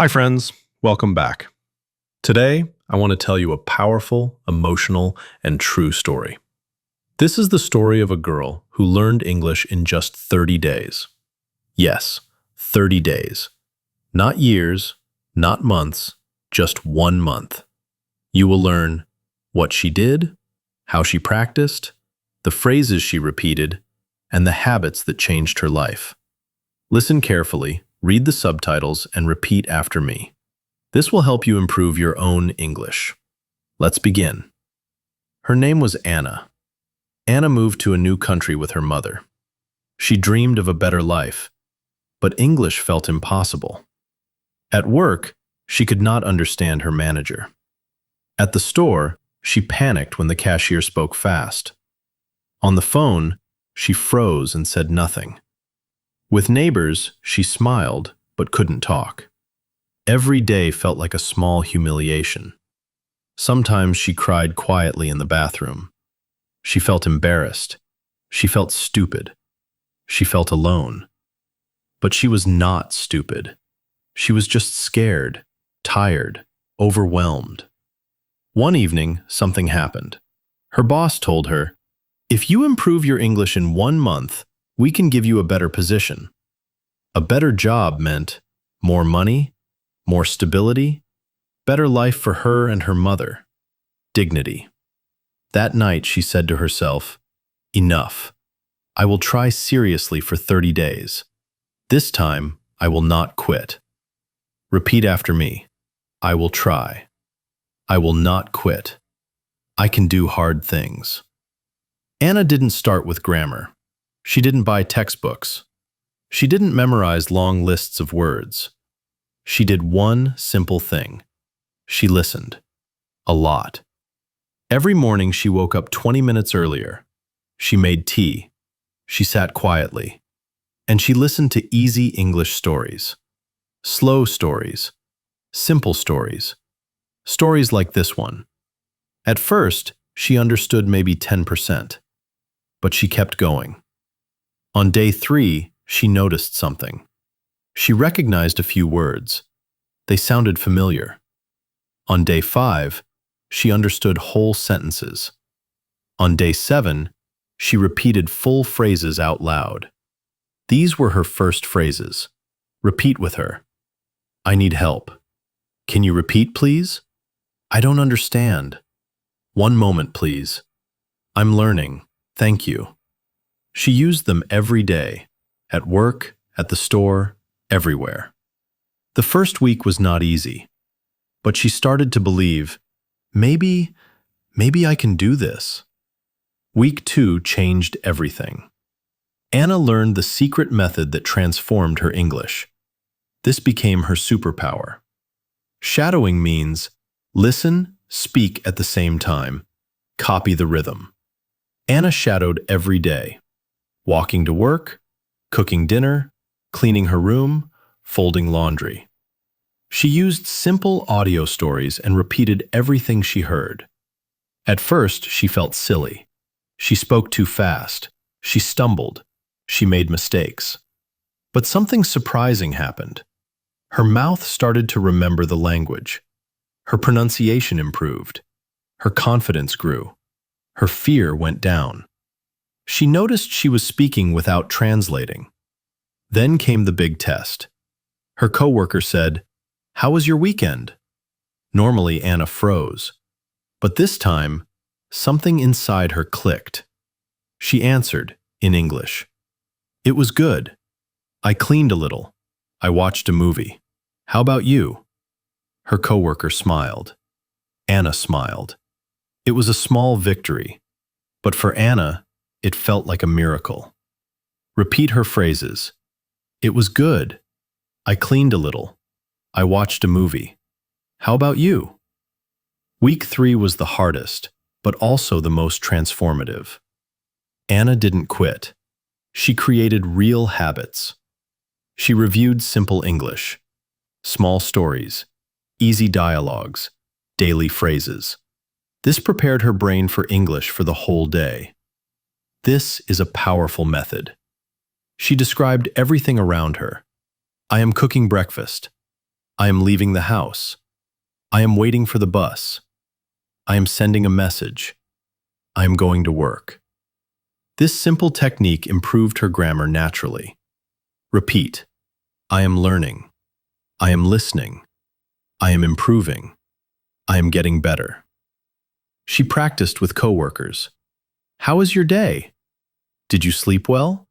Hi, friends. Welcome back. Today, I want to tell you a powerful, emotional, and true story. This is the story of a girl who learned English in just 30 days. Yes, 30 days. Not years, not months, just 1 month. You will learn what she did, how she practiced, the phrases she repeated, and the habits that changed her life. Listen carefully, read the subtitles, and repeat after me. This will help you improve your own English. Let's begin. Her name was Anna. Anna moved to a new country with her mother. She dreamed of a better life, but English felt impossible. At work, she could not understand her manager. At the store, she panicked when the cashier spoke fast. On the phone, she froze and said nothing. With neighbors, she smiled but couldn't talk. Every day felt like a small humiliation. Sometimes she cried quietly in the bathroom. She felt embarrassed. She felt stupid. She felt alone. But she was not stupid. She was just scared, tired, overwhelmed. One evening, something happened. Her boss told her, "If you improve your English in 1 month, we can give you a better position." A better job meant more money, more stability, better life for her and her mother, dignity. That night she said to herself, "Enough. I will try seriously for 30 days. This time, I will not quit." Repeat after me. I will try. I will not quit. I can do hard things. Anna didn't start with grammar. She didn't buy textbooks. She didn't memorize long lists of words. She did one simple thing. She listened. A lot. Every morning she woke up 20 minutes earlier. She made tea. She sat quietly. And she listened to easy English stories. Slow stories. Simple stories. Stories like this one. At first, she understood maybe 10%. But she kept going. On day 3, she noticed something. She recognized a few words. They sounded familiar. On day 5, she understood whole sentences. On day 7, she repeated full phrases out loud. These were her first phrases. Repeat with her. I need help. Can you repeat, please? I don't understand. One moment, please. I'm learning. Thank you. She used them every day. At work, at the store, everywhere. The first week was not easy, but she started to believe, maybe I can do this. Week 2 changed everything. Anna learned the secret method that transformed her English. This became her superpower. Shadowing means listen, speak at the same time, copy the rhythm. Anna shadowed every day, walking to work, cooking dinner, cleaning her room, folding laundry. She used simple audio stories and repeated everything she heard. At first, she felt silly. She spoke too fast. She stumbled. She made mistakes. But something surprising happened. Her mouth started to remember the language. Her pronunciation improved. Her confidence grew. Her fear went down. She noticed she was speaking without translating. Then came the big test. Her coworker said, "How was your weekend?" Normally, Anna froze. But this time, something inside her clicked. She answered, in English. "It was good. I cleaned a little. I watched a movie. How about you?" Her coworker smiled. Anna smiled. It was a small victory, but for Anna, it felt like a miracle. Repeat her phrases. It was good. I cleaned a little. I watched a movie. How about you? Week 3 was the hardest, but also the most transformative. Anna didn't quit. She created real habits. She reviewed simple English, small stories, easy dialogues, daily phrases. This prepared her brain for English for the whole day. This is a powerful method. She described everything around her. I am cooking breakfast. I am leaving the house. I am waiting for the bus. I am sending a message. I am going to work. This simple technique improved her grammar naturally. Repeat. I am learning. I am listening. I am improving. I am getting better. She practiced with coworkers. How was your day? Did you sleep well?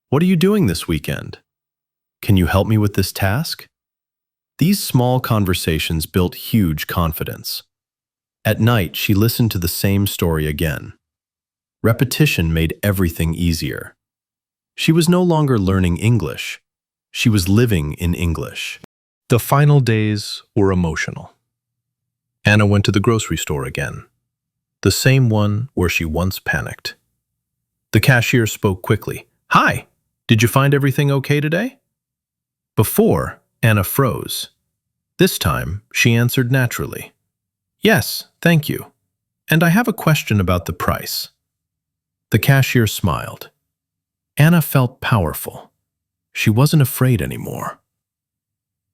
What are you doing this weekend? Can you help me with this task? These small conversations built huge confidence. At night, she listened to the same story again. Repetition made everything easier. She was no longer learning English. She was living in English. The final days were emotional. Anna went to the grocery store again, the same one where she once panicked. The cashier spoke quickly. Hi, did you find everything okay today? Before, Anna froze. This time, she answered naturally. Yes, thank you. And I have a question about the price. The cashier smiled. Anna felt powerful. She wasn't afraid anymore.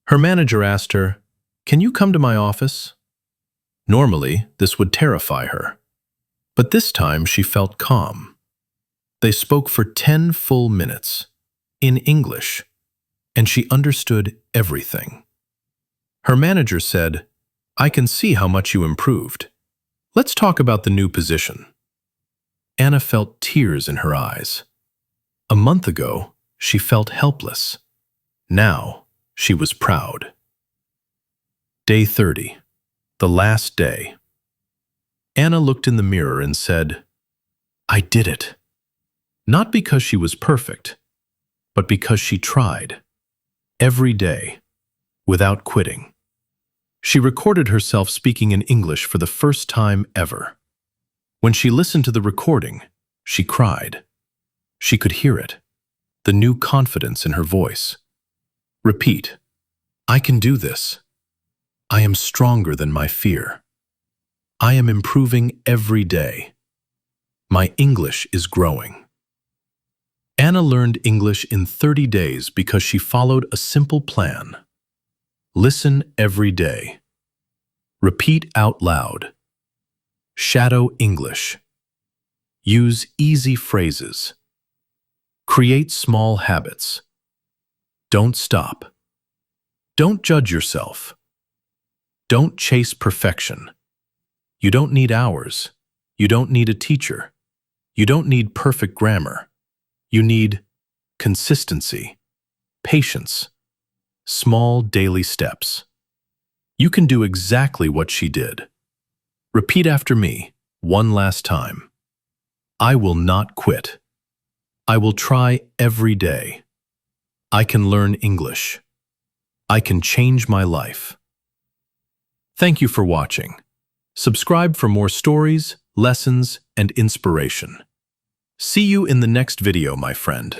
Her manager asked her, "Can you come to my office?" Normally, this would terrify her. But this time, she felt calm. They spoke for 10 full minutes, in English, and she understood everything. Her manager said, "I can see how much you improved. Let's talk about the new position." Anna felt tears in her eyes. A month ago, she felt helpless. Now, she was proud. Day 30, the last day. Anna looked in the mirror and said, "I did it." Not because she was perfect, but because she tried. Every day, without quitting. She recorded herself speaking in English for the first time ever. When she listened to the recording, she cried. She could hear it, the new confidence in her voice. Repeat. I can do this. I am stronger than my fear. I am improving every day. My English is growing. Anna learned English in 30 days because she followed a simple plan. Listen every day. Repeat out loud. Shadow English. Use easy phrases. Create small habits. Don't stop. Don't judge yourself. Don't chase perfection. You don't need hours. You don't need a teacher. You don't need perfect grammar. You need consistency, patience, small daily steps. You can do exactly what she did. Repeat after me, one last time. I will not quit. I will try every day. I can learn English. I can change my life. Thank you for watching. Subscribe for more stories, lessons, and inspiration. See you in the next video, my friend.